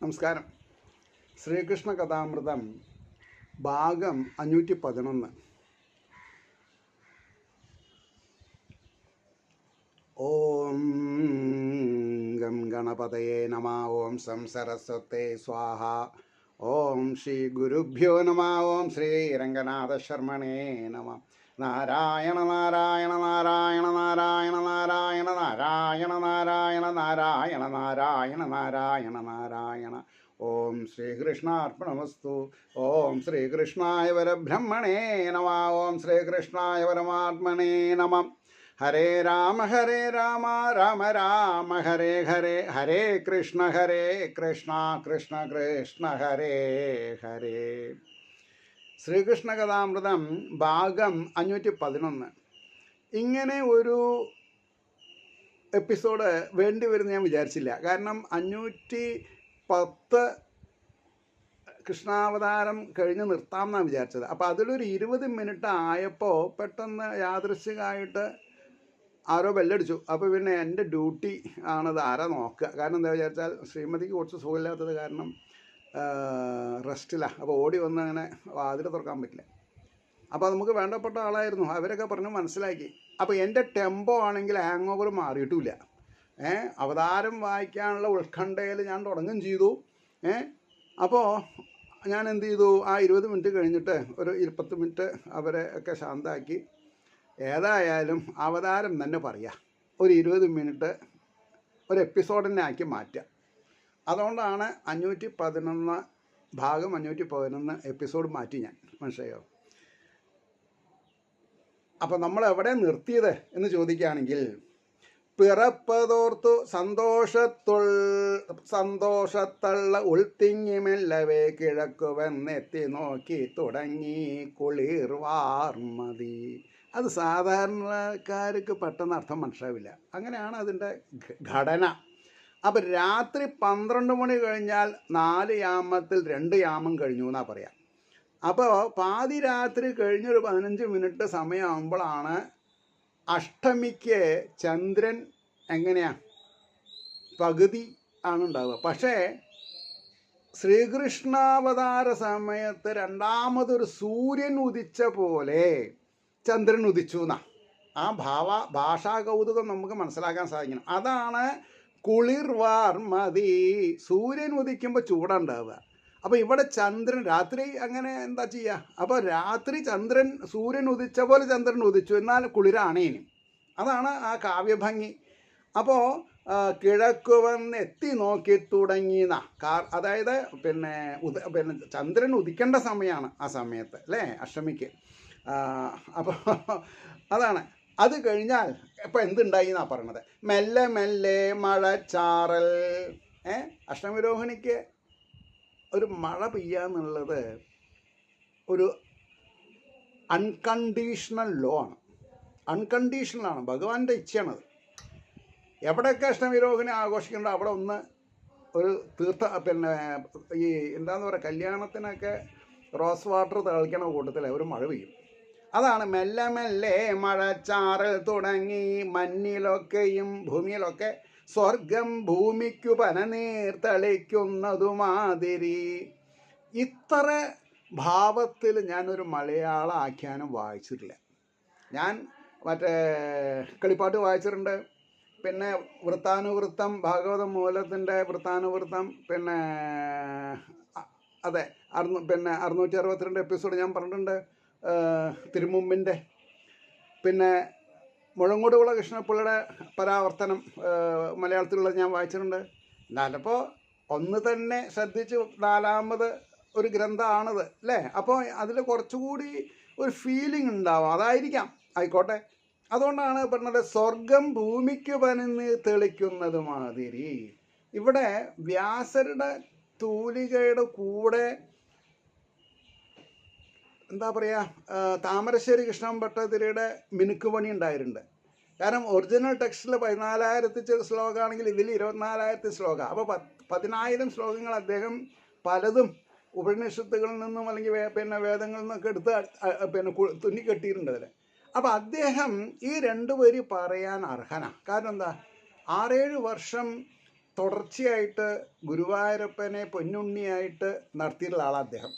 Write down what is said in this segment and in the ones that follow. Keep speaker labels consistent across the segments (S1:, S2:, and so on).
S1: നമസ്കാരം. ശ്രീകൃഷ്ണ കഥാമൃതം ഭാഗം 511. ഓം ഗം ഗണപതയേ നമ. ഓം സം സരസ്വതേ സ്വാഹ. ഓം ശ്രീ ഗുരുഭ്യോ നമ. ഓം ശ്രീ രംഗനാഥ ശർമ്മണേ നമ. നാരായണ നാരായണ നാരായണ നാരായണ നാരായണ നാരായണ നാരായണ നാരായണ നാരായണ നാരായണ നാരായണ. ഓം ശ്രീകൃഷ്ണാർപ്പണമസ്തു. ഓം ശ്രീകൃഷ്ണായ പരബ്രഹ്മണേ നമ. ഓം ശ്രീകൃഷ്ണായ പരമാത്മനേ നമ. ഹരേ രാമ രാമ രാമ ഹരേ ഹരേ. ഹരേ കൃഷ്ണ കൃഷ്ണ കൃഷ്ണ ഹരേ ഹരേ. ശ്രീകൃഷ്ണ കഥാമൃതം ഭാഗം 511. ഇങ്ങനെ ഒരു എപ്പിസോഡ് വേണ്ടി വരുമെന്ന് ഞാൻ വിചാരിച്ചില്ല. കാരണം 510 കൃഷ്ണാവതാരം കഴിഞ്ഞ് നിർത്താമെന്നാണ് വിചാരിച്ചത്. അപ്പോൾ അതിലൊരു 20 മിനിറ്റ് ആയപ്പോൾ പെട്ടെന്ന് യാദൃശ്ചികമായിട്ട് ആരോ ബെല്ലടിച്ചു. അപ്പോൾ പിന്നെ എൻ്റെ ഡ്യൂട്ടി ആണത് ആരാ നോക്കുക. കാരണം എന്താ വിചാരിച്ചാൽ ശ്രീമതിക്ക് കുറച്ച് സുഖമില്ലാത്തത് കാരണം റെസ്റ്റിലാണ്. അപ്പോൾ ഓടി വന്ന് അങ്ങനെ വാതിൽ തുറക്കാൻ പറ്റില്ല. അപ്പോൾ നമുക്ക് വേണ്ടപ്പെട്ട ആളായിരുന്നു. അവരൊക്കെ പറഞ്ഞ് മനസ്സിലാക്കി. അപ്പോൾ എൻ്റെ ടെമ്പോ ആണെങ്കിൽ ഹാങ് ഓവർ മാറിയിട്ടുമില്ല. അവതാരം വായിക്കാനുള്ള ഉത്കണ്ഠയിൽ ഞാൻ തുടങ്ങുകയും ചെയ്തു. അപ്പോൾ ഞാൻ എന്ത് ചെയ്തു, ആ 20 മിനിറ്റ് കഴിഞ്ഞിട്ട് ഒരു 10 മിനിറ്റ് അവരെ ഒക്കെ ശാന്തമാക്കി. ഏതായാലും അവതാരം തന്നെ പറയാം, ഒരു 20 മിനിറ്റ് ഒരു എപ്പിസോഡിനെ ആക്കി മാറ്റുക. അതുകൊണ്ടാണ് 511 ഭാഗം 511 എപ്പിസോഡ് മാറ്റി ഞാൻ. മനസ്സിലായോ? അപ്പം നമ്മൾ എവിടെ നിർത്തിയത് എന്ന് ചോദിക്കുകയാണെങ്കിൽ, പിറപ്പതോർത്തു സന്തോഷത്തുള്ള ഉൾത്തിങ്ങി മെല്ലവേ കിഴക്കുവെന്നെത്തി നോക്കി തുടങ്ങി കുളിർവാർമതി. അത് സാധാരണക്കാർക്ക് പെട്ടെന്ന് അർത്ഥം മനസ്സിലാവില്ല. അങ്ങനെയാണ് അതിൻ്റെ ഘടന. അപ്പം രാത്രി 12 മണി കഴിഞ്ഞാൽ 4 യാമത്തിൽ 2 യാമം കഴിഞ്ഞു എന്നാണ് പറയാം. അപ്പോൾ പാതി രാത്രി കഴിഞ്ഞൊരു 15 മിനിറ്റ് സമയമാകുമ്പോഴാണ് അഷ്ടമിക്ക് ചന്ദ്രൻ എങ്ങനെയാണ് പകുതി ആണ് ഉണ്ടാവുക. പക്ഷേ ശ്രീകൃഷ്ണാവതാര സമയത്ത് രണ്ടാമതൊരു സൂര്യൻ ഉദിച്ച പോലെ ചന്ദ്രൻ ഉദിച്ചു എന്നാ ആ ഭാഷാ കൗതുകം നമുക്ക് മനസ്സിലാക്കാൻ സാധിക്കണം. അതാണ് കുളിർവാർമതി. സൂര്യൻ ഉദിക്കുമ്പോൾ ചൂടുണ്ടാവുക. അപ്പോൾ ഇവിടെ ചന്ദ്രൻ രാത്രി അങ്ങനെ എന്താ ചെയ്യുക. അപ്പോൾ രാത്രി സൂര്യൻ ഉദിച്ച പോലെ ചന്ദ്രൻ ഉദിച്ചു, എന്നാൽ കുളിരാണേനും. അതാണ് ആ കാവ്യഭംഗി. അപ്പോൾ കിഴക്കുവന്ന് എത്തി നോക്കി തുടങ്ങിയെന്ന അതായത് പിന്നെ ചന്ദ്രൻ ഉദിക്കേണ്ട സമയമാണ് ആ സമയത്ത് അല്ലേ, അഷ്ടമിക്ക്. അപ്പോൾ അതാണ്. അത് കഴിഞ്ഞാൽ ഇപ്പം എന്തുണ്ടായി എന്നാണ് പറയണത്. മെല്ലെ മെല്ലെ മഴച്ചാറൽ. അഷ്ടമിരോഹിണിക്ക് ഒരു മഴ പെയ്യാന്നുള്ളത് ഒരു അൺകണ്ടീഷണൽ ലോ ആണ്. അൺകണ്ടീഷണലാണ്, ഭഗവാന്റെ ഇച്ഛയാണത്. എവിടെയൊക്കെ അഷ്ടമിരോഹിണി ആഘോഷിക്കേണ്ട അവിടെ ഒന്ന് ഒരു ഈ എന്താന്ന് പറയുക, കല്യാണത്തിനൊക്കെ റോസ് വാട്ടർ തളിക്കണ കൂട്ടത്തിൽ ഒരു മഴ പെയ്യും. അതാണ് മെല്ലെ മെല്ലെ മഴച്ചാറൽ തുടങ്ങി മഞ്ഞിലൊക്കെയും ഭൂമിയിലൊക്കെ സ്വർഗം ഭൂമിക്കു പനനീർ തളിക്കുന്നതുമാതിരി. ഇത്ര ഭാവത്തിൽ ഞാനൊരു മലയാള ആഖ്യാനം വായിച്ചിട്ടില്ല. ഞാൻ മറ്റേ കളിപ്പാട്ട് വായിച്ചിട്ടുണ്ട്, പിന്നെ വൃത്താനുവൃത്തം, ഭാഗവതം മൂലത്തിൻ്റെ വൃത്താനുവൃത്തം, പിന്നെ അതെ 662 എപ്പിസോഡ് ഞാൻ പറഞ്ഞിട്ടുണ്ട് തിരുമുമ്പിൻ്റെ. പിന്നെ മുഴങ്ങോടുകുള കൃഷ്ണപിള്ളയുടെ പരാവർത്തനം മലയാളത്തിലുള്ള ഞാൻ വായിച്ചിട്ടുണ്ട്. എന്നാലപ്പോൾ ഒന്ന് തന്നെ ശ്രദ്ധിച്ച് 4ാമത് ഒരു ഗ്രന്ഥമാണത് അല്ലേ. അപ്പോൾ അതിൽ കുറച്ചുകൂടി ഒരു ഫീലിംഗ് ഉണ്ടാവും, അതായിരിക്കാം. ആയിക്കോട്ടെ. അതുകൊണ്ടാണ് പറഞ്ഞത് സ്വർഗം ഭൂമിക്ക് പനിന്ന് തെളിക്കുന്നത് മാതിരി. ഇവിടെ വ്യാസരുടെ തൂലികയുടെ കൂടെ എന്താ പറയുക, താമരശ്ശേരി കൃഷ്ണൻ ഭട്ടതിരിയുടെ മിനുക്കുപണി ഉണ്ടായിട്ടുണ്ട്. കാരണം ഒറിജിനൽ ടെക്സ്റ്റിൽ 14,000 ശ്ലോകമാണെങ്കിൽ ഇതിൽ 24,000 ശ്ലോകം. അപ്പോൾ 10,000 ശ്ലോകങ്ങൾ അദ്ദേഹം പലതും ഉപനിഷത്തുകളിൽ നിന്നും അല്ലെങ്കിൽ വേദങ്ങളിൽ നിന്നൊക്കെ എടുത്ത് തുന്നിക്കെട്ടിയിട്ടുണ്ട് അതിൽ. അപ്പോൾ അദ്ദേഹം ഈ 2 വരി പറയാൻ അർഹനാണ്. കാരണം എന്താ, 6-7 വർഷം തുടർച്ചയായിട്ട് ഗുരുവായൂരപ്പനെ പൊന്നുണ്ണിയായിട്ട് നടത്തിയിട്ടുള്ള ആളാണ് അദ്ദേഹം.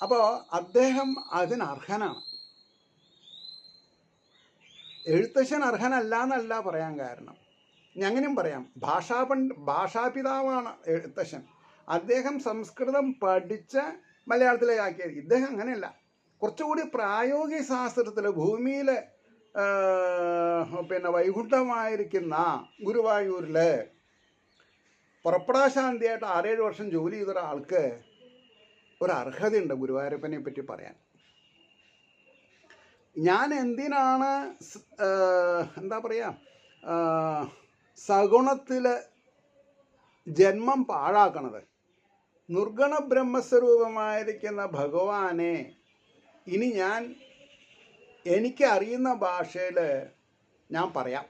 S1: അപ്പോൾ അദ്ദേഹം അതിനർഹനാണ്. എഴുത്തച്ഛൻ അർഹനല്ല എന്നല്ല പറയാൻ കാരണം, അങ്ങനെയും പറയാം, ഭാഷാപിതാവാണ് എഴുത്തച്ഛൻ. അദ്ദേഹം സംസ്കൃതം പഠിച്ച് മലയാളത്തിലേക്ക് ആക്കിയായിരിക്കും. ഇദ്ദേഹം അങ്ങനെയല്ല, കുറച്ചുകൂടി പ്രായോഗിക ശാസ്ത്രത്തിൽ ഭൂമിയിൽ വൈകുണ്ഠമായിരിക്കുന്ന ഗുരുവായൂരിൽ പുറപ്പെടാശാന്തിയായിട്ട് 6-7 വർഷം ജോലി ചെയ്ത ഒരാൾക്ക് ഒരു അർഹതയുണ്ട് ഗുരുവായൂരപ്പനെ പറ്റി പറയാൻ. ഞാൻ എന്തിനാണ് എന്താ പറയുക സഗുണത്തിൽ ജന്മം പാഴാക്കണത്? നിർഗുണ ബ്രഹ്മസ്വരൂപമായിരിക്കുന്ന ഭഗവാനെ ഇനി ഞാൻ എനിക്കറിയുന്ന ഭാഷയിൽ ഞാൻ പറയാം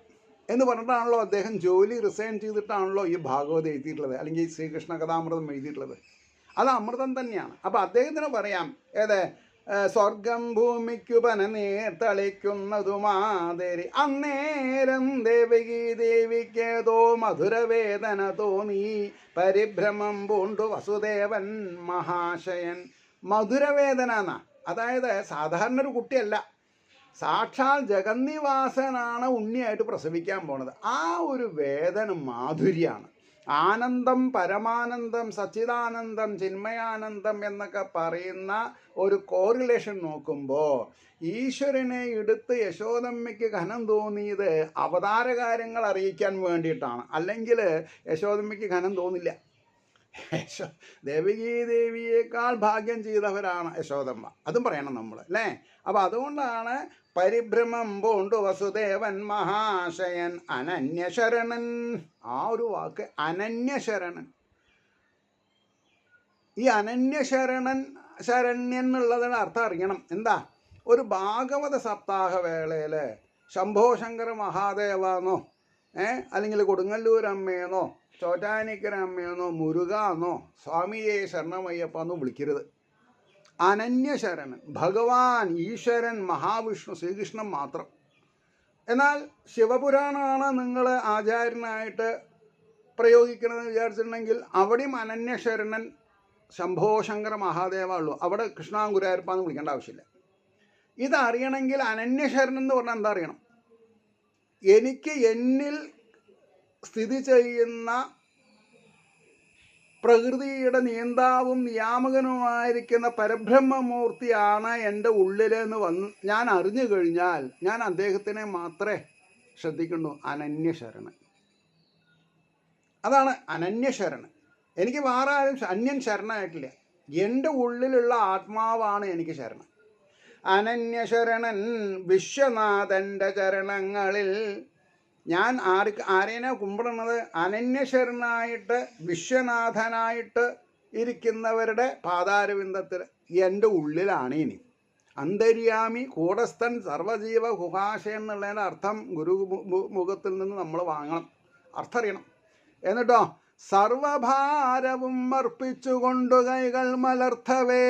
S1: എന്ന് പറഞ്ഞിട്ടാണല്ലോ അദ്ദേഹം ജോലി റിസൈൻ ചെയ്തിട്ടാണല്ലോ ഈ ഭാഗവതം എഴുതിയിട്ടുള്ളത്, അല്ലെങ്കിൽ ശ്രീകൃഷ്ണ കഥാമൃതം എഴുതിയിട്ടുള്ളത്. അത് അമൃതം തന്നെയാണ്. അപ്പോൾ അദ്ദേഹത്തിന് പറയാം, സ്വർഗം ഭൂമിക്കു പനനേർത്തളിക്കുന്നതുമാതേരി അന്നേരം ദേവിക്കേതോ മധുരവേദന തോന്നി പരിഭ്രമം പൂണ്ടു വസുദേവൻ മഹാശയൻ. മധുരവേദന എന്നാ, അതായത് സാധാരണ ഒരു കുട്ടിയല്ല, സാക്ഷാൽ ജഗന്നിവാസനാണ് ഉണ്ണിയായിട്ട് പ്രസവിക്കാൻ പോണത്. ആ ഒരു വേദന മാധുര്യാണ്. ആനന്ദം, പരമാനന്ദം, സച്ചിദാനന്ദം, ചിന്മയാനന്ദം എന്നൊക്കെ പറയുന്ന ഒരു കോറിലേഷൻ നോക്കുമ്പോൾ ഈശ്വരനെ എടുത്ത് യശോദമ്മയ്ക്ക് ഘനം തോന്നിയത് അവതാര കാര്യങ്ങൾ അറിയിക്കാൻ വേണ്ടിയിട്ടാണ്. അല്ലെങ്കിൽ യശോദമ്മയ്ക്ക് ഘനം തോന്നില്ല. ദേവിയേക്കാൾ ഭാഗ്യം ചെയ്തവരാണ് യശോദമ്മ, അതും പറയണം നമ്മൾ, അല്ലേ? അപ്പം അതുകൊണ്ടാണ് പരിഭ്രമം പൂണ്ടു വസുദേവൻ മഹാശയൻ അനന്യശരണൻ. ആ ഒരു വാക്ക് അനന്യശരണൻ. ഈ ശരണ്യൻ എന്നുള്ളതിന് അർത്ഥം അറിയണം. എന്താ? ഒരു ഭാഗവത സപ്താഹ വേളയിൽ ശംഭോ ശങ്കര മഹാദേവന്നോ അല്ലെങ്കിൽ കൊടുങ്ങല്ലൂരമ്മയെന്നോ ചോറ്റാനിക്കര അമ്മയെന്നോ മുരുകാന്നോ സ്വാമിയെ ശരണമയ്യപ്പെന്നോ വിളിക്കരുത്. അനന്യശരണൻ ഭഗവാൻ, ഈശ്വരൻ, മഹാവിഷ്ണു, ശ്രീകൃഷ്ണൻ മാത്രം. എന്നാൽ ശിവപുരാണമാണ് നിങ്ങൾ ആചാര്യനായിട്ട് പ്രയോഗിക്കണമെന്ന് വിചാരിച്ചിട്ടുണ്ടെങ്കിൽ അവിടെയും അനന്യശരണൻ ശംഭോ ശങ്കര മഹാദേവ ഉള്ളൂ. അവിടെ കൃഷ്ണാങ്കുരായപ്പാന്ന് വിളിക്കേണ്ട ആവശ്യമില്ല. ഇതറിയണമെങ്കിൽ അനന്യശരണൻ എന്ന് പറഞ്ഞാൽ എന്താ അറിയണം? എനിക്ക് എന്നിൽ സ്ഥിതി ചെയ്യുന്ന പ്രകൃതിയുടെ നിയന്താവും നിയാമകനുമായിരിക്കുന്ന പരബ്രഹ്മമൂർത്തിയാണ് എൻ്റെ ഉള്ളിലെന്ന് ഞാൻ അറിഞ്ഞു കഴിഞ്ഞാൽ ഞാൻ അദ്ദേഹത്തിനെ മാത്രമേ ശ്രദ്ധിക്കുള്ളൂ. അനന്യശരണൻ, അതാണ് അനന്യശരണൻ. എനിക്ക് വേറെ ആരും അന്യൻ ശരണമായിട്ടില്ല. എൻ്റെ ഉള്ളിലുള്ള ആത്മാവാണ് എനിക്ക് ശരണം. അനന്യശരണൻ വിശ്വനാഥൻ്റെ ചരണങ്ങളിൽ. ഞാൻ ആരേനെ കുമ്പിടുന്നത്? അനന്യശരണായിട്ട് വിശ്വനാഥനായിട്ട് ഇരിക്കുന്നവരുടെ പാതാരവിന്ദത്തിൽ എൻ്റെ ഉള്ളിലാണ്. ഇനി അന്തര്യാമി, കൂടസ്ഥൻ, സർവജീവ ഗുഹാശയം എന്നുള്ളതിൻ്റെ അർത്ഥം ഗുരുമുഖത്തിൽ നിന്ന് നമ്മൾ വാങ്ങണം, അർത്ഥം അറിയണം. എന്നിട്ടോ സർവഭാരവും അർപ്പിച്ചുകൊണ്ടു കൈകൾ മലർത്തവേ.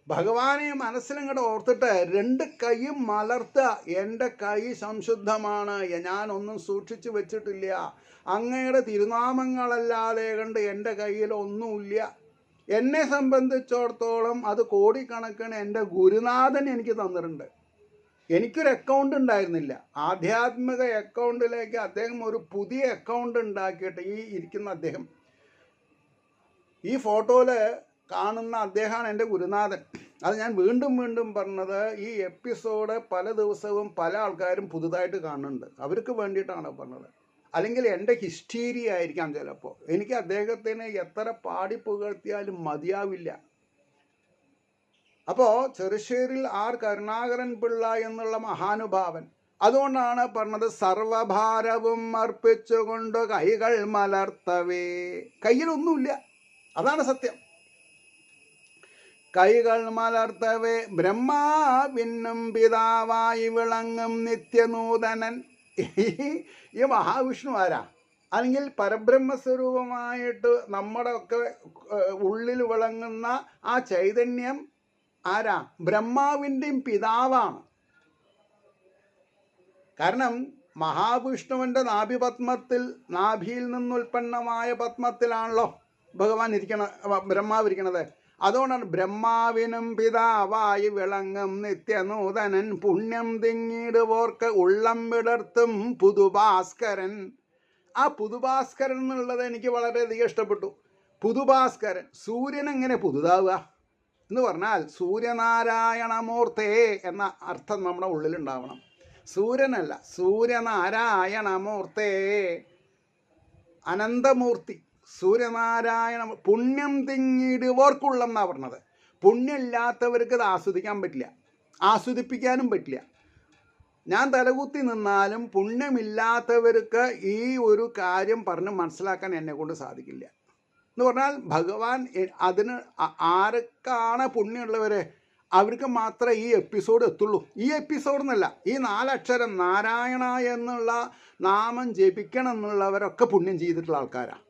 S1: ഭഗവാനെ മനസ്സിലങ്ങോട്ട് ഓർത്തിട്ട് 2 കൈയും മലർത്തുക. എൻ്റെ കൈ സംശുദ്ധമാണ്, ഞാനൊന്നും സൂക്ഷിച്ചു വെച്ചിട്ടില്ല, അങ്ങയുടെ തിരുനാമങ്ങളല്ലാതെ കണ്ട് എൻ്റെ കയ്യിൽ ഒന്നുമില്ല. എന്നെ സംബന്ധിച്ചിടത്തോളം അത് കോടിക്കണക്കിന് എൻ്റെ ഗുരുനാഥൻ എനിക്ക് തന്നിട്ടുണ്ട്. എനിക്കൊരു അക്കൗണ്ട് ഉണ്ടായിരുന്നില്ല. ആധ്യാത്മിക അക്കൗണ്ടിലേക്ക് അദ്ദേഹം ഒരു പുതിയ അക്കൗണ്ട് ഉണ്ടാക്കിയിട്ട്, ഈ ഇരിക്കുന്ന അദ്ദേഹം, ഈ ഫോട്ടോയിൽ കാണുന്ന അദ്ദേഹമാണ് എൻ്റെ ഗുരുനാഥൻ. അത് ഞാൻ വീണ്ടും വീണ്ടും പറഞ്ഞത്, ഈ എപ്പിസോഡ് പല ദിവസവും പല ആൾക്കാരും പുതുതായിട്ട് കാണുന്നുണ്ട്, അവർക്ക് വേണ്ടിയിട്ടാണ് പറഞ്ഞത്. അല്ലെങ്കിൽ എൻ്റെ ഹിസ്റ്റീരിയ ആയിരിക്കാം ചിലപ്പോൾ. എനിക്ക് അദ്ദേഹത്തിന് എത്ര പാടി പുകഴ്ത്തിയാലും മതിയാവില്ല. അപ്പോൾ ചെറുശ്ശേരിൽ ആർ കരുണാകരൻ പിള്ള എന്നുള്ള മഹാനുഭാവൻ അതുകൊണ്ടാണ് പറഞ്ഞത് സർവഭാരവും അർപ്പിച്ചുകൊണ്ട് കൈകൾ മലർത്തവേ. കയ്യിലൊന്നുമില്ല, അതാണ് സത്യം. കൈകൾ മലർത്തവേ ബ്രഹ്മാവിനും പിതാവായി വിളങ്ങും നിത്യനൂതനൻ. ഈ മഹാവിഷ്ണു ആരാ? അല്ലെങ്കിൽ പരബ്രഹ്മസ്വരൂപമായിട്ട് നമ്മുടെ ഒക്കെ ഉള്ളിൽ വിളങ്ങുന്ന ആ ചൈതന്യം ആരാ? ബ്രഹ്മാവിൻ്റെയും പിതാവാണ്. കാരണം മഹാവിഷ്ണുവിൻ്റെ നാഭിയിൽ നിന്നുൽപ്പന്നമായ പത്മത്തിലാണല്ലോ ഭഗവാൻ ബ്രഹ്മാവ് ഇരിക്കണത്. അതുകൊണ്ടാണ് ബ്രഹ്മാവിനും പിതാവായി വിളങ്ങും നിത്യനൂതനൻ പുണ്യം തിങ്ങിടുവോർക്ക് ഉള്ളം വിടർത്തും പുതുഭാസ്കരൻ. ആ പുതുഭാസ്കരൻ എന്നുള്ളത് എനിക്ക് വളരെയധികം ഇഷ്ടപ്പെട്ടു. പുതുഭാസ്കരൻ, സൂര്യൻ എങ്ങനെ പുതുതാവുക എന്ന് പറഞ്ഞാൽ സൂര്യനാരായണമൂർത്തേ എന്ന അർത്ഥം നമ്മുടെ ഉള്ളിലുണ്ടാവണം. സൂര്യനല്ല, സൂര്യനാരായണമൂർത്തേ, അനന്തമൂർത്തി സൂര്യനാരായണ. പുണ്യം തിങ്ങിടുവോർക്കുള്ളം എന്നാണ് പറഞ്ഞത്. പുണ്യമില്ലാത്തവർക്ക് ഇത് ആസ്വദിക്കാൻ പറ്റില്ല, ആസ്വദിപ്പിക്കാനും പറ്റില്ല. ഞാൻ തലകുത്തി നിന്നാലും പുണ്യമില്ലാത്തവർക്ക് ഈ ഒരു കാര്യം പറഞ്ഞ് മനസ്സിലാക്കാൻ എന്നെക്കൊണ്ട് സാധിക്കില്ല. എന്ന് പറഞ്ഞാൽ ഭഗവാൻ അതിന് ആർക്കാണ് പുണ്യമുള്ളവരെ അവർക്ക് മാത്രമേ ഈ എപ്പിസോഡ് എത്തുള്ളൂ. ഈ എപ്പിസോഡ് എന്നല്ല, ഈ 4 അക്ഷരം നാരായണ എന്നുള്ള നാമം ജപിക്കണം എന്നുള്ളവരൊക്കെ പുണ്യം ചെയ്തിട്ടുള്ള ആൾക്കാരാണ്.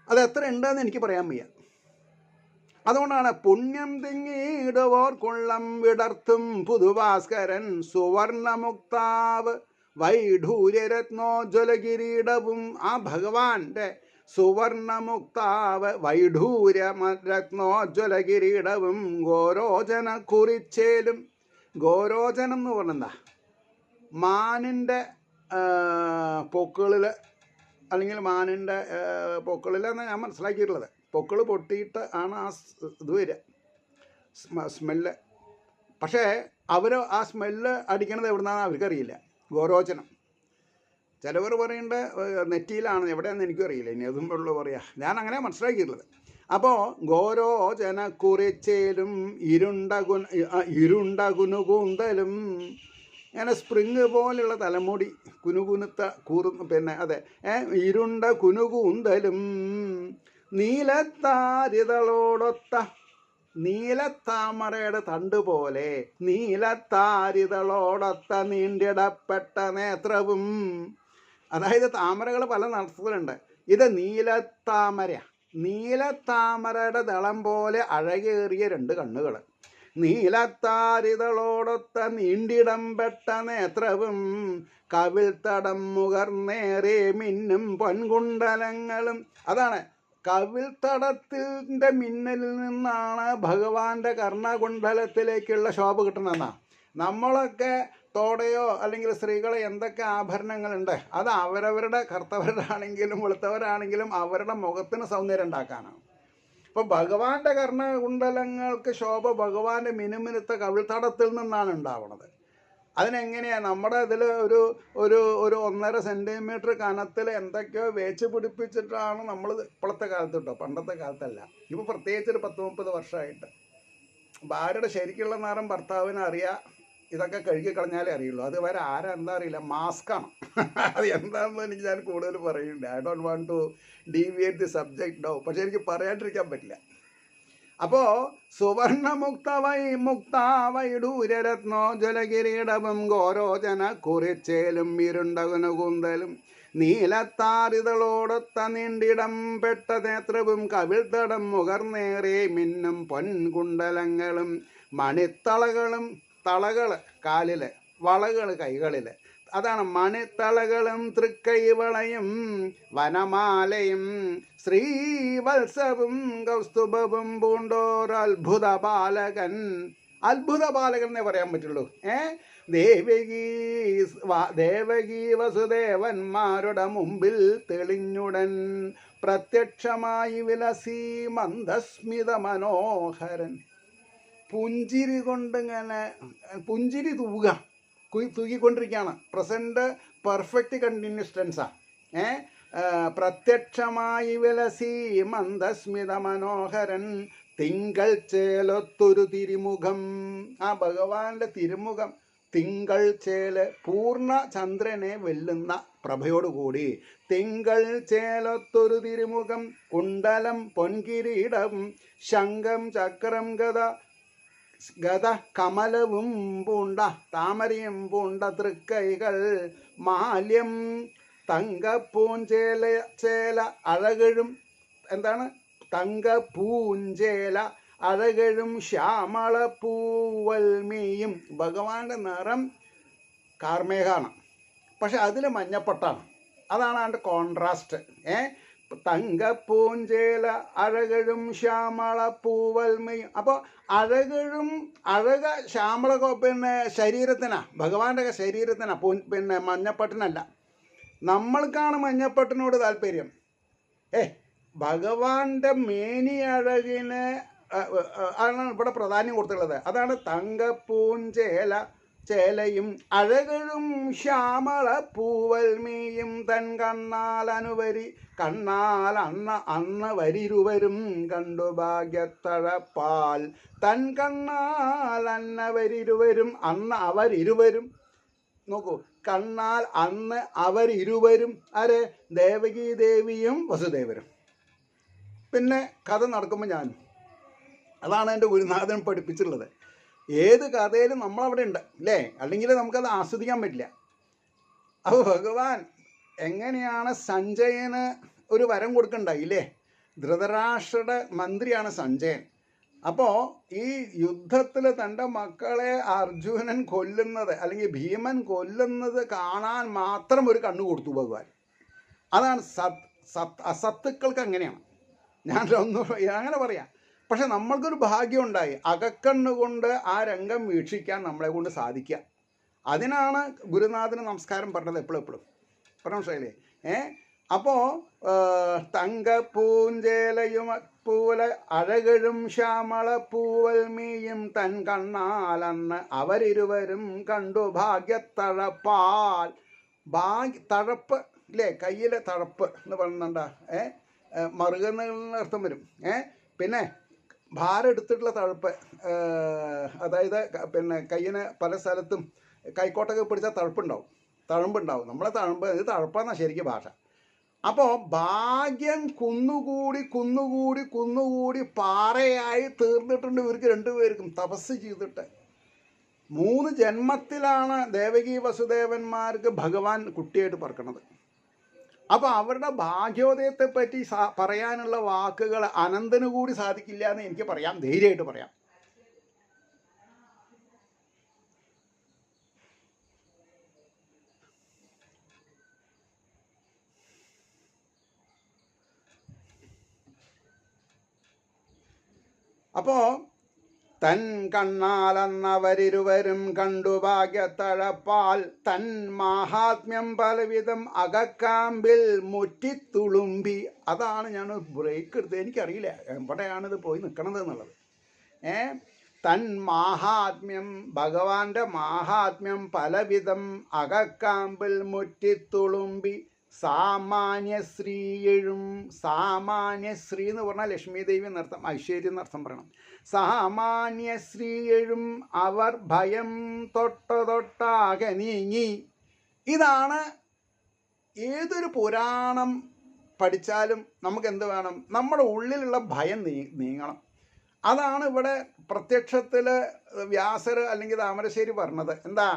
S1: അത് എത്ര ഉണ്ടെന്ന് എനിക്ക് പറയാൻ വയ്യ. അതുകൊണ്ടാണ് പുണ്യം തിങ്ങിടുവോർ കൊള്ളം വിടർത്തും പുതുഭാസ്കരൻ സുവർണമുക്താവ് വൈഢൂര്യരത്നോജ്വല കിരീടവും. ആ ഭഗവാന്റെ സുവർണമുക്താവ് വൈഢൂര്യരത്നോജ്വല കിരീടവും ഗോരോചന കുറിച്ചേലും. ഗോരോചനം എന്ന് പറഞ്ഞെന്താ? മാനിൻ്റെ പൊക്കിളിൽ അല്ലെങ്കിൽ മാനിൻ്റെ പൊക്കിളിലെന്നാണ് ഞാൻ മനസ്സിലാക്കിയിട്ടുള്ളത്. പൊക്കിൾ പൊട്ടിയിട്ട് ആണ് ആ ഇത് വരിക, സ്മെല്ല്. പക്ഷേ അവർ ആ സ്മെല്ല് അടിക്കണത് എവിടുന്നാണെന്ന് അവർക്കറിയില്ല. ഗോരോചനം. ചിലവർ പറയേണ്ട നെറ്റിയിലാണ്, എവിടെയാണെന്ന് എനിക്കും അറിയില്ല. ഇനി അതും ഉള്ളു പറയാം. ഞാൻ അങ്ങനെ മനസ്സിലാക്കിയിട്ടുള്ളത്. അപ്പോൾ ഗോരോചന കുറിച്ചേലും ഇരുണ്ട കുനുകൂന്തലും. അങ്ങനെ സ്പ്രിങ് പോലുള്ള തലമുടി, കുനുകുനുത്ത അതെ, ഇരുണ്ട കുനുകൂന്തലും നീലത്താരിതളോടൊത്ത നീലത്താമരയുടെ തണ്ട് പോലെ നീലത്താരിതളോടൊത്ത നീണ്ടിടപ്പെട്ട നേത്രവും. അതായത് താമരകൾ പല നിറത്തിലുണ്ട്. ഇത് നീലത്താമര, നീലത്താമരയുടെ ദളം പോലെ അഴകേറിയ 2 കണ്ണുകൾ, നീലത്താരിതളോടൊത്ത നീണ്ടിടം പെട്ട നേത്രവും കവിൾത്തടം മുകർന്നേറെ മിന്നും പൊൻകുണ്ടലങ്ങളും. അതാണ് കവിൾത്തടത്തിൻ്റെ മിന്നലിൽ നിന്നാണ് ഭഗവാന്റെ കർണകുണ്ഡലത്തിലേക്കുള്ള ശോഭ കിട്ടണമെന്നാണ്. നമ്മളൊക്കെ തോടയോ അല്ലെങ്കിൽ സ്ത്രീകളെ എന്തൊക്കെ ആഭരണങ്ങളുണ്ട്, അത് അവരവരുടെ കറുത്തവരാണെങ്കിലും വെളുത്തവരാണെങ്കിലും അവരുടെ മുഖത്തിന് സൗന്ദര്യം ഉണ്ടാക്കാനാണ്. അപ്പോൾ ഭഗവാന്റെ കർണകുണ്ഡലങ്ങൾക്ക് ശോഭ ഭഗവാന്റെ മിനുമിനുത്ത കവിൾത്തടത്തിൽ നിന്നാണ് ഉണ്ടാവുന്നത്. അതിനെങ്ങനെയാണ് നമ്മുടെ ഇതിൽ ഒരു 1.5 സെൻറ്റിമീറ്റർ കനത്തിൽ എന്തൊക്കെയോ വേച്ച് പിടിപ്പിച്ചിട്ടാണ് നമ്മൾ ഇപ്പോഴത്തെ കാലത്ത് കേട്ടോ, പണ്ടത്തെ കാലത്തല്ല. ഇപ്പോൾ പ്രത്യേകിച്ച് ഒരു 10-30 വർഷമായിട്ട് ഭാര്യയുടെ ശരിക്കുള്ള നേരം ഭർത്താവിന് അറിയാം. ഇതൊക്കെ കഴുകി കളഞ്ഞാലേ അറിയുള്ളൂ. അത് വരെ എന്താ അറിയില്ല, മാസ്കാണ്. അത് എന്താണെന്ന് എനിക്ക് ഞാൻ കൂടുതൽ പറയുന്നുണ്ട്. I don't want to deviate the subject no. പക്ഷെ എനിക്ക് പറയാണ്ടിരിക്കാൻ പറ്റില്ല. അപ്പോൾ സുവർണമുക്തവൈഡൂര്യരത്നോജ്വല കിരീടവും ഗോരോചന കുറിച്ചേലും ഇരുണ്ടകുനുകൂന്തലും നീലത്താരിതളോടൊത്ത നീണ്ടിടം പെട്ട നേത്രവും കവിൾത്തടം മുകർന്നേറെ മിന്നും പൊൻകുണ്ടലങ്ങളും മണിത്തളകളും. തളകൾ കാലിൽ, വളകൾ കൈകളിൽ. അതാണ് മണിത്തളകളും തൃക്കൈവളയും വനമാലയും ശ്രീവത്സവും കൗസ്തുഭവും പൂണ്ടോരത്ഭുത ബാലകൻ. അത്ഭുത ബാലകൻ എന്നേ പറയാൻ പറ്റുള്ളൂ. ദേവകീ വസുദേവന്മാരുടെ മുമ്പിൽ തെളിഞ്ഞുടൻ പ്രത്യക്ഷമായി വിലസി മന്ദസ്മിത മനോഹരൻ. പുഞ്ചിരി കൊണ്ടിങ്ങനെ പുഞ്ചിരി തൂകിക്കൊണ്ടിരിക്കുകയാണ്. പ്രസൻറ്റ് പെർഫെക്റ്റ് കണ്ടിന്യൂസ് ടെൻസാണ്. പ്രത്യക്ഷമായി വിലസി മന്ദസ്മിത മനോഹരൻ തിങ്കൾ ചേലൊത്തൊരു തിരുമുഖം. ആ ഭഗവാന്റെ തിരുമുഖം തിങ്കൾ ചേല്, പൂർണ്ണ ചന്ദ്രനെ വെല്ലുന്ന പ്രഭയോടുകൂടി. തിങ്കൾ ചേലൊത്തൊരു തിരുമുഖം, കുണ്ടലം പൊൻകിരീടം, ശംഖം ചക്രം ഗത കമലവും പൂണ്ട താമരയും പൂണ്ട തൃക്കൈകൾ, മാല്യം തങ്കപ്പൂഞ്ചേല അഴകഴും. എന്താണ് തങ്കപ്പൂഞ്ചേല അഴകഴും ശ്യാമള പൂവൽമീയും. ഭഗവാന്റെ നിറം കാർമേഘാണ്. പക്ഷെ അതിൽ മഞ്ഞപ്പട്ടാണ്. അതാണ് അതിൻ്റെ കോൺട്രാസ്റ്റ്. തങ്കപ്പൂഞ്ചേല അഴകഴും ശ്യാമള പൂവൽമയും. അപ്പോൾ അഴക ശ്യാമള പിന്നെ ശരീരത്തിനാ, ഭഗവാന്റെ ശരീരത്തിനാ, പിന്നെ മഞ്ഞപ്പട്ടിനല്ല. നമ്മൾക്കാണ് മഞ്ഞപ്പട്ടിനോട് താല്പര്യം. ഭഗവാന്റെ മേനി അഴകിന് ആണ് ഇവിടെ പ്രാധാന്യം കൊടുത്തുള്ളത്. അതാണ് ചേലയും അഴകഴും ശ്യാമള പൂവൽമീയും തൻ കണ്ണാൽ അന്ന വരിരുവരും കണ്ടു ഭാഗ്യത്തഴപ്പാൽ. തൻ കണ്ണാൽ വരിരുവരും അവരിരുവരും. നോക്കൂ, കണ്ണാൽ അവരിരുവരും. ആര്? ദേവകീ ദേവിയും വസുദേവരും. പിന്നെ കഥ നടക്കുമ്പോൾ ഞാനും. അതാണ് എൻ്റെ ഗുരുനാഥൻ പഠിപ്പിച്ചിട്ടുള്ളത്. ഏത് കഥയിലും നമ്മളവിടെ ഉണ്ട് അല്ലേ? അല്ലെങ്കിൽ നമുക്കത് ആസ്വദിക്കാൻ പറ്റില്ല. അപ്പോൾ ഭഗവാൻ എങ്ങനെയാണ് സഞ്ജയന് ഒരു വരം കൊടുക്കണ്ടായില്ലേ? ധൃതരാഷ്ട്രയുടെ മന്ത്രിയാണ് സഞ്ജയൻ. അപ്പോൾ ഈ യുദ്ധത്തിൽ തൻ്റെ മക്കളെ അർജുനൻ കൊല്ലുന്നത് അല്ലെങ്കിൽ ഭീമൻ കൊല്ലുന്നത് കാണാൻ മാത്രം ഒരു കണ്ണു കൊടുത്തു ഭഗവാൻ. അതാണ് അസത്തുക്കൾക്ക് അങ്ങനെയാണ്. അങ്ങനെ പറയാം. പക്ഷെ നമ്മൾക്കൊരു ഭാഗ്യം ഉണ്ടായി, അകക്കണ്ണുകൊണ്ട് ആ രംഗം വീക്ഷിക്കാൻ നമ്മളെ കൊണ്ട് സാധിക്കുക. അതിനാണ് ഗുരുനാഥന് നമസ്കാരം പറഞ്ഞത് എപ്പോഴും മനസ്സിലായില്ലേ? അപ്പോൾ തങ്കപ്പൂഞ്ചേലയും പൂവല അഴകഴും ശ്യാമള പൂവൽമീയും തൻ കണ്ണാലന്ന് അവരിരുവരും കണ്ടു ഭാഗ്യത്തഴപ്പാൽ. തഴപ്പ് ഇല്ലേ? കയ്യിലെ തഴപ്പ് എന്ന് പറയുന്നുണ്ടാ, മറുകുന്ന അർത്ഥം വരും. പിന്നെ ഭാരം എടുത്തിട്ടുള്ള തഴപ്പ്, അതായത് പിന്നെ കയ്യിന് പല സ്ഥലത്തും കൈക്കോട്ടൊക്കെ പിടിച്ചാൽ തഴമ്പുണ്ടാവും. നമ്മളെ ഇത് തഴപ്പാന്നാണ് ശരിക്കും ഭാഷ. അപ്പോൾ ഭാഗ്യം കുന്നുകൂടി പാറയായി തീർന്നിട്ടുണ്ട് ഇവർക്ക് രണ്ടുപേർക്കും തപസ് ചെയ്തിട്ട്. 3 ജന്മത്തിലാണ് ദേവകി വസുദേവന്മാർക്ക് ഭഗവാൻ കുട്ടിയായിട്ട് പറക്കണത്. അപ്പോൾ അവരുടെ ഭാഗ്യോദയത്തെ പറ്റി പറയാനുള്ള വാക്കുകൾ അനന്തന് കൂടി സാധിക്കില്ല എന്ന് എനിക്ക് പറയാം, ധൈര്യമായിട്ട് പറയാം. അപ്പോൾ തൻ കണ്ണാലന്നവരിരുവരും കണ്ടു ഭാഗ്യത്തഴപ്പാൽ. തൻ മാഹാത്മ്യം പലവിധം അകക്കാമ്പിൽ മുറ്റിത്തുളുമ്പി. അതാണ് ഞാൻ ബ്രേക്ക് എടുത്തത്. എനിക്കറിയില്ല എവിടെയാണിത് പോയി നിൽക്കണത് എന്നുള്ളത്. തൻ മാഹാത്മ്യം, ഭഗവാന്റെ മാഹാത്മ്യം പലവിധം അകക്കാമ്പിൽ മുറ്റിത്തുളുമ്പി. സാമാന്യശ്രീ എന്ന് പറഞ്ഞാൽ ലക്ഷ്മി ദേവി എന്നർത്ഥം, ഐശ്വര്യം എന്നർത്ഥം പറയണം. സാമാന്യശ്രീ അവർ ഭയം തൊട്ടാകെ നീങ്ങി. ഇതാണ് ഏതൊരു പുരാണം പഠിച്ചാലും നമുക്ക് എന്ത് വേണം? നമ്മുടെ ഉള്ളിലുള്ള ഭയം നീങ്ങണം. അതാണ് ഇവിടെ പ്രത്യക്ഷത്തിൽ വ്യാസർ അല്ലെങ്കിൽ താമരശ്ശേരി പറഞ്ഞത്. എന്താ?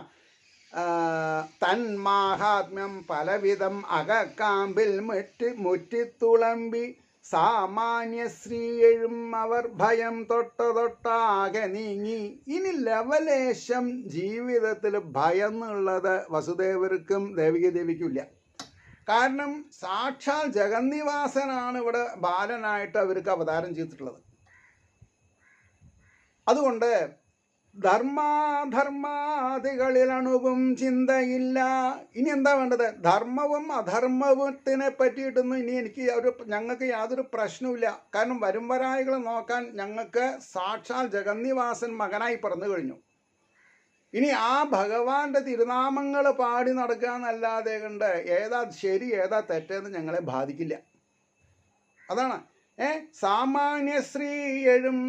S1: തൻ മാഹാത്മ്യം പലവിധം അകക്കാമ്പിൽ മുറ്റിത്തുളമ്പി. സാമാന്യശ്രീ അവർ ഭയം തൊട്ടാകെ നീങ്ങി. ഇനി ലവലേശം ജീവിതത്തിൽ ഭയം എന്നുള്ളത് വസുദേവർക്കും ദേവികി ദേവിക്കും ഇല്ല. കാരണം സാക്ഷാൽ ജഗന്നിവാസനാണ് ഇവിടെ ബാലനായിട്ട് അവർക്ക് അവതാരം ചെയ്തിട്ടുള്ളത്. അതുകൊണ്ട് ധർമാധർമാദികളിൽ അണുവും ചിന്തയില്ല. ഇനി എന്താ വേണ്ടത്? ധർമ്മവും അധർമ്മത്തിനെ പറ്റിയിട്ടൊന്നും ഇനി ഞങ്ങൾക്ക് യാതൊരു പ്രശ്നവുമില്ല. കാരണം വരും വരായികളെ നോക്കാൻ ഞങ്ങൾക്ക് സാക്ഷാൽ ജഗന്നിവാസൻ മകനായി പിറന്നു കഴിഞ്ഞു. ഇനി ആ ഭഗവാന്റെ തിരുനാമങ്ങൾ പാടി നടക്കുക എന്നല്ലാതെ കണ്ട് ഏതാ ശരി ഏതാ തെറ്റെന്ന് ഞങ്ങളെ ബാധിക്കില്ല. അതാണ് സാമാന്യശ്രീ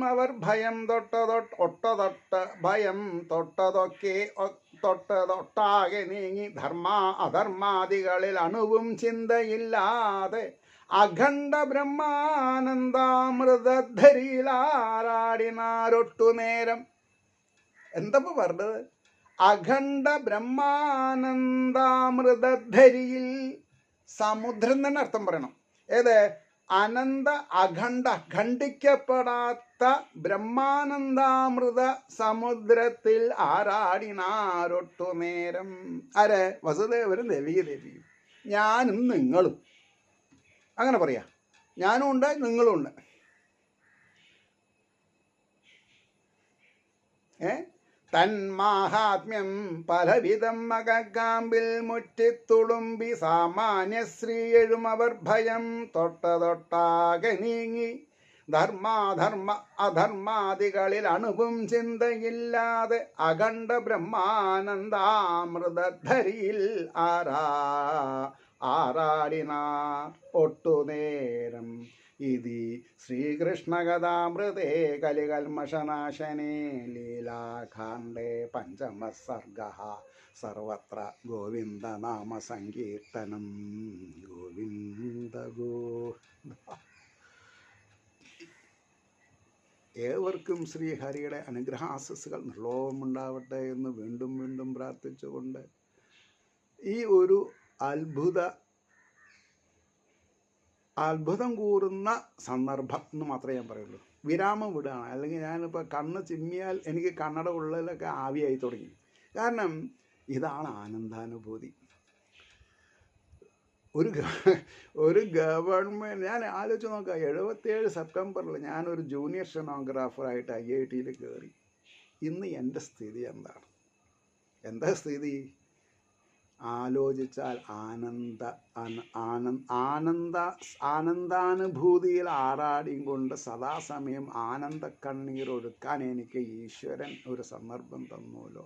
S1: അവർ ഭയം ഭയം തൊട്ടാകെ നീങ്ങി. അധർമാദികളിൽ അണുവും ചിന്തയില്ലാതെ അഖണ്ഡ ബ്രഹ്മാനന്ദാമൃതധരിയിലാറാടിനാരൊട്ടു നേരം. എന്തപ്പോ പറഞ്ഞത്? അഖണ്ഡ ബ്രഹ്മാനന്ദാമൃതധരിയിൽ. സമുദ്രം തന്നെ അർത്ഥം പറയണം. അനന്ത അഖണ്ഡ ഖണ്ഡിക്കപ്പെടാത്ത ബ്രഹ്മാനന്ദാമൃത സമുദ്രത്തിൽ ആരാടിനാരൊട്ടു നേരം. ആരെ? വസുദേവരും ദേവിയും, ഞാനും നിങ്ങളും. അങ്ങനെ പറയാ, ഞാനും ഉണ്ട് നിങ്ങളും ഉണ്ട്. തന്മാഹാത്മ്യം പലവിധം മകക്കാമ്പിൽ മുറ്റിത്തുളുമ്പി സാമാന്യശ്രീ എഴുമവർ ഭയം തൊട്ടാകെ നീങ്ങി ധർമാധർമ്മ അധർമാദികളിൽ അണുവും ചിന്തയില്ലാതെ അഖണ്ഡ ബ്രഹ്മാനന്ദാമൃതധരിയിൽ ആരാടിനാർ ഒട്ടുനേരം. ഇതി ശ്രീകൃഷ്ണകഥാമൃതേ കലികൽമഷനാശനേ ലീലാഖാണ്ഡേ പഞ്ചമസർഗഃ. സർവത്ര ഗോവിന്ദനാമ സങ്കീർത്തനം. ഗോവിന്ദ ഗോവിന്ദ. ഏവർക്കും ശ്രീഹരിയുടെ അനുഗ്രഹാശസ്സുകൾ നിർലോഭമുണ്ടാവട്ടെ എന്ന് വീണ്ടും വീണ്ടും പ്രാർത്ഥിച്ചുകൊണ്ട് ഈ ഒരു അത്ഭുതം കൂറുന്ന സന്ദർഭം എന്ന് മാത്രമേ ഞാൻ പറയുള്ളൂ. വിരാമം വിടുകയാണ്. അല്ലെങ്കിൽ ഞാനിപ്പോൾ കണ്ണ് ചിമ്മിയാൽ എനിക്ക് കണ്ണട ഉള്ളിലൊക്കെ ആവിയായി തുടങ്ങി. കാരണം ഇതാണ് ആനന്ദാനുഭൂതി. ഒരു ഗവൺമെൻറ്, ഞാൻ ആലോചിച്ച് നോക്കാം, 77 സെപ്റ്റംബറിൽ ഞാനൊരു ജൂനിയർ സ്റ്റെനോഗ്രാഫറായിട്ട് IIT-യിൽ കയറി. ഇന്ന് എൻ്റെ സ്ഥിതി എന്താണ്? എന്താ സ്ഥിതി? ആലോചിച്ചാൽ ആനന്ദാനുഭൂതിയിൽ ആറാടിയും കൊണ്ട് സദാസമയം ആനന്ദ കണ്ണീർ ഒഴുക്കാൻ എനിക്ക് ഈശ്വരൻ ഒരു സന്ദർഭം തന്നുല്ലോ.